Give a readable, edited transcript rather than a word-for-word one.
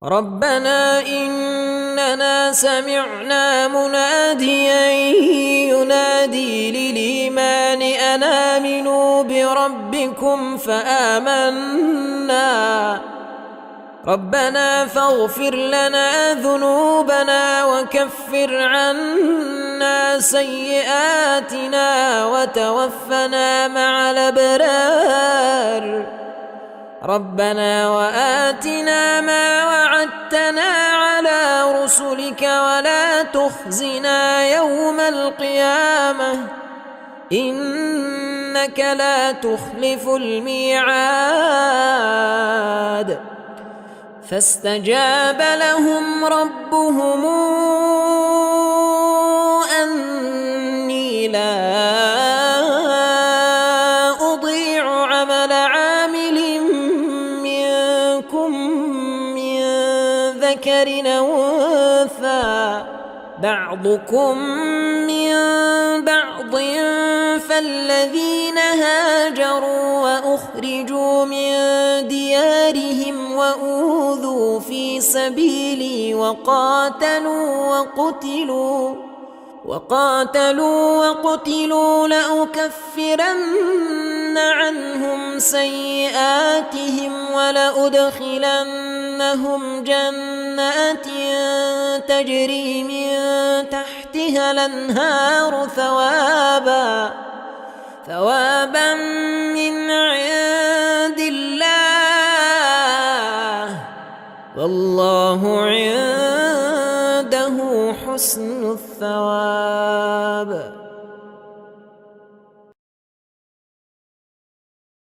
ربنا إننا سمعنا مناديا ينادي للإيمان أن آمنوا بربكم فآمنا ربنا فاغفر لنا ذنوبنا وكفر عنا سيئاتنا وتوفنا مع الأبرار ربنا وآتنا ما وعدتنا على رسلك ولا تخزنا يوم القيامة إنك لا تخلف الميعاد فاستجاب لهم ربهم أني لا أضيع عمل عامل منكم من ذكر أو أنثى بعضكم من بعض فالذين هاجروا وأخرجوا من ديارهم وأوذوا في سبيلي وقاتلوا وقتلوا لأكفرن عنهم سيئاتهم ولأدخلنهم جنات تجري من تحتها الأنهار ثوابا من عند الله والله عنده حسن الثواب.